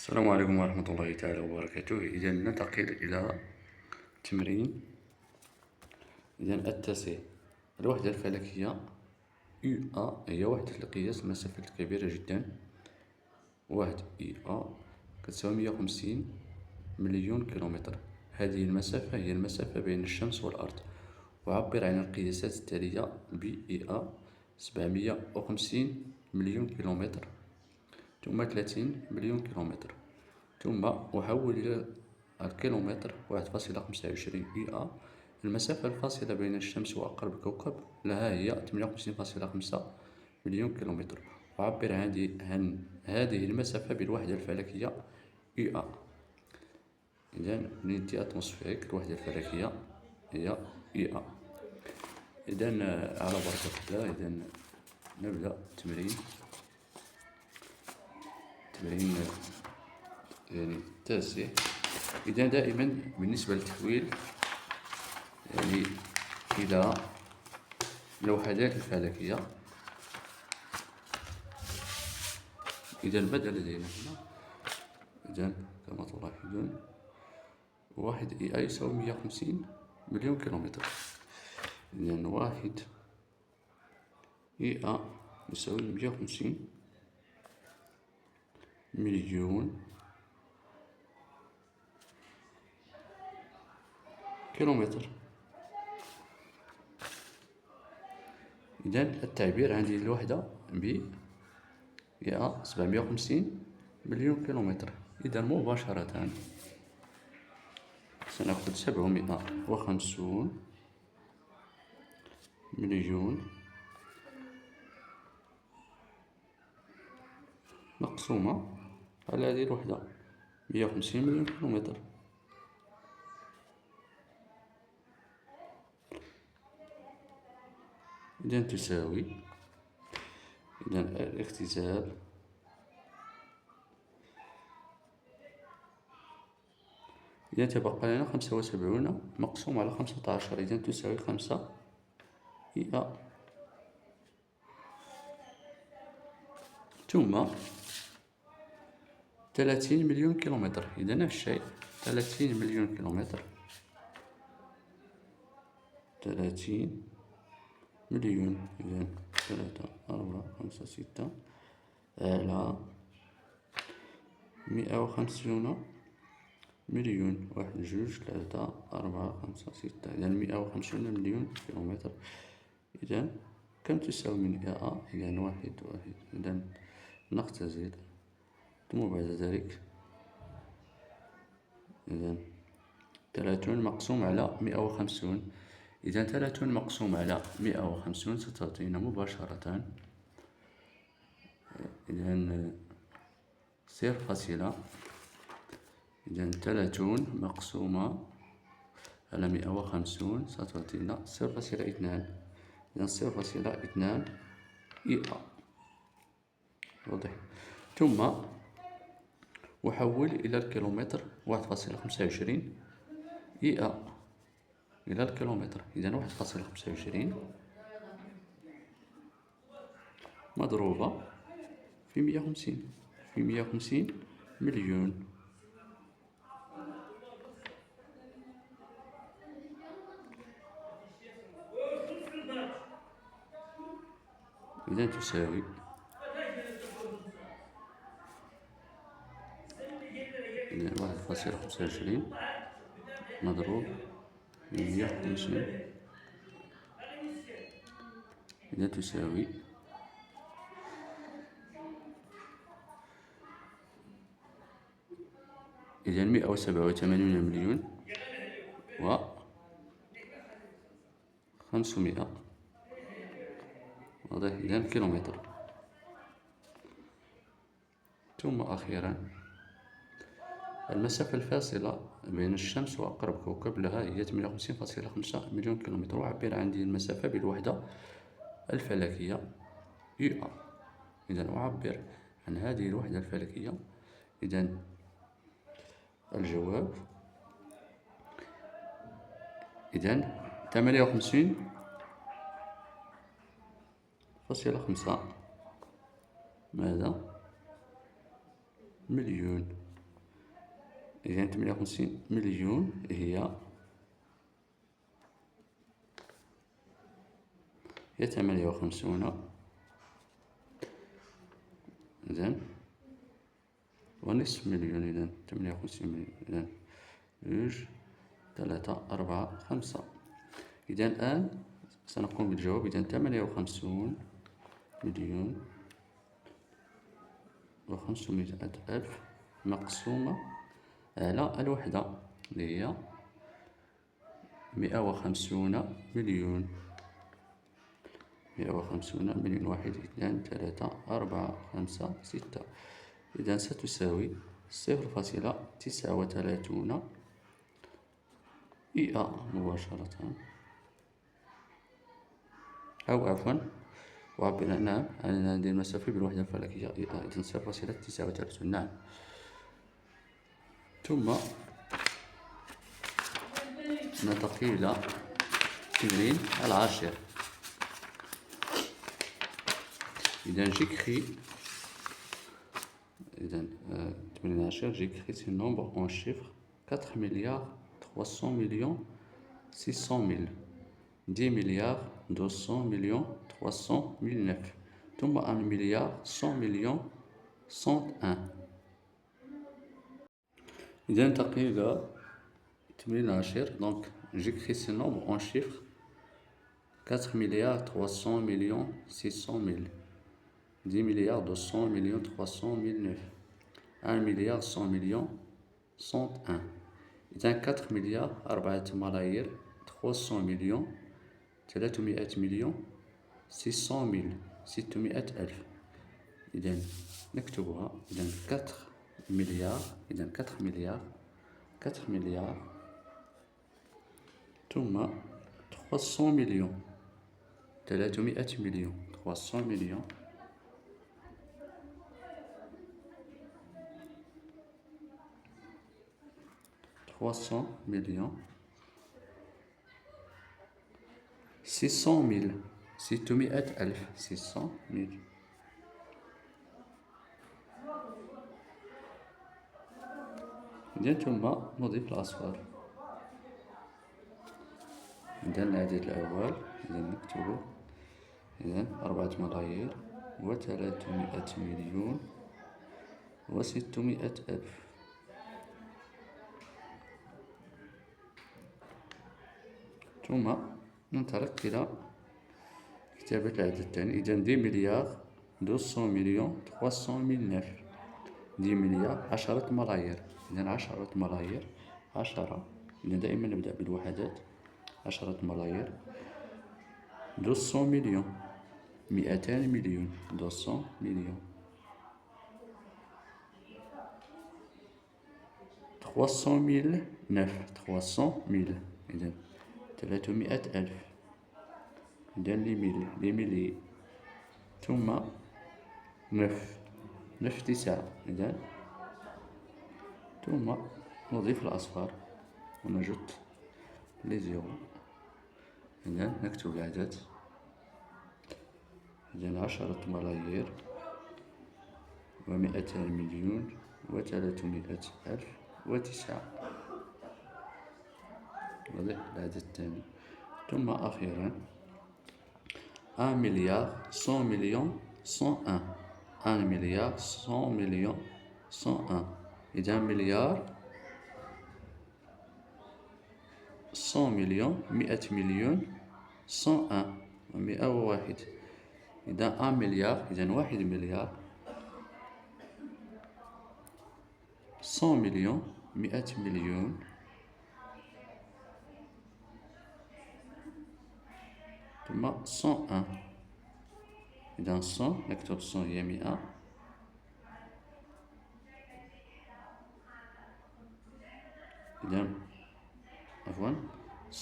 السلام عليكم ورحمة الله تعالى وبركاته. إذا ننتقل إلى تمرين التاسع. الوحدة الفلكية UA هي وحدة لقياس المسافة الكبيرة جدا. واحد UA كتساوي 150 مليون كيلومتر. هذه المسافة هي المسافة بين الشمس والأرض، وعبر عن القياسات التالية ب EA 750 مليون كيلومتر، ثم 30 مليون كيلومتر، ثم أحول إلى الكيلومتر 1.25 EA. المسافة الفاصلة بين الشمس وأقرب كوكب لها هي 58.5 مليون كيلومتر، وعبر عن هذه المسافة بالوحدة الفلكية EA. إذن يونيتي أتموسفيريك، الوحدة الفلكية هي EA. إذن على بركة الله، إذن نبدأ التمرين التاسع. إذا دائما بالنسبة للتحويل إلى الوحدات الفلكية، إذا بدأ لدينا هنا. إذا كما تلاحظون 1 EA يساوي 150 مليون كيلومتر. إذا 1 EA يساوي 150 مليون كيلومتر. إذا التعبير عن هذه الوحدة ب EA 750 مليون كيلومتر. إذا مباشرة سنأخذ 750 مليون مقسومة على هذه الوحدة 150 مليون كيلومتر. إذا تساوي الاختزال إذا تبقى لنا 75 مقسوم على 15. إذا تساوي 5 EA، ثم 30 مليون كيلومتر. إذا نفس الشيء 30 مليون كيلومتر، 30 مليون. إذا 3 4 5 6 على 150 مليون. 1 2 3 4 5 6. إذا 150 مليون كيلومتر. إذا كم تساوي من EA؟ إذا 1 1. إذا نختزل، ثم بعد ذلك إذا 30 مقسوم على 150. إذا 30 مقسوم على 150 ستعطينا مباشرة إذا 0. إذا 30 مقسومة على 150 ستعطينا 0.2. إذا 0.2 EA. واضح. ثم أحول إلى الكيلومتر 1.25 EA إلى الكيلومتر. إذا 1.25 مضروبة في 150 مليون. إذا تساوي إذا 1.25 مضروب في 150. إذا تساوي إذا 187 مليون و 500. واضح. إذا كيلومتر. ثم أخيرا المسافة الفاصلة بين الشمس وأقرب كوكب لها هي 58.5 مليون كيلومتر، وعبر عن هذه المسافة بالوحدة الفلكية EA. إذا أعبر عن هذه الوحدة الفلكية. إذا الجواب إذا 58.5 ماذا؟ مليون. إذا 58 مليون هي 58. إذن ونصف مليون. إذن 58 مليون. إذن 2 3 4 5. إذن الآن سنقوم بالجواب. إذن 58 مليون و500 ألف مقسومة على الوحدة اللي هي 150 مليون. 150 مليون. 1 2 3 4 5 6. إذن ستساوي 0.39 إي مباشرة، أو عفوا أعبر عن هذه المسافة بالوحدة الفلكية. إذن 0.39. نعم. ثم ننتقل إلى التمرين 10. إذن j'écris. إذن التمرين 10 j'écris ce nombre en chiffres 4 milliards 300 millions 600 000 10 milliards 200 millions 300 009 ثم 1 milliard 100 millions 101. إذا ننتقل إلى التمرين 10. donc j'écris ce nombre en chiffres 4 milliards 300 millions 600 000 10 milliards 200 millions 300 009 1 milliard 100 millions 101. إذا 4 مليار 4 ملايير 300 مليون 300 مليون 600 ألف. إذا نكتبها. إذا 4 مليار. إذا 4 مليار ثم 300 مليون 300 مليون 300 مليون 300 مليون 600 000 600 ألف 600 000. إذن ثم نضيف الأصفار. إذا العدد الأول إذا نكتبه. إذا 4 ملايير و300 مليون و600 ألف. ثم ننطلق إلى كتابة العدد الثاني. إذا 10 مليار 200 مليون 300 009 10 مليار 10 ملايير. إذا 10 ملايير 10. إذا دائما نبدأ بالوحدات. 10 ملايير 200 مليون 200 مليون 200 مليون 300 009 300 000. إذا 300 ألف. إذا لي ملي ثم 9. إذا ثم نضيف الأصفار ونجد لي زيرو. إذا نكتب العدد. إذا 10 ملايير و200 مليون و300 ألف و9. نضيف العدد الثاني. ثم أخيرا 1 مليار 100 مليون 101 1 مليار 100 مليون 101. إذا مليار 100 مليون 100 مليون 101 و101. إذا 1 مليار. إذا 1 مليار 100 مليون 100 مليون ثم 101. إذا 100 نكتب 100 هي 100. إذا عفوا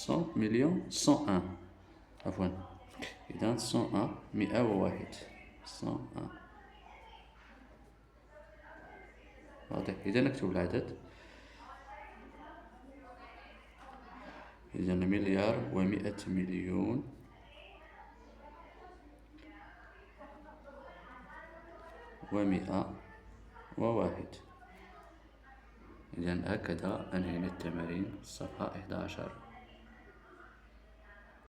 100 مليون 101 عفوا. إذا 101 101 101. واضح. إذا نكتب العدد. إذا مليار و100 مليون و100 و1. إذن هكذا أنهينا التمارين الصفحة 11.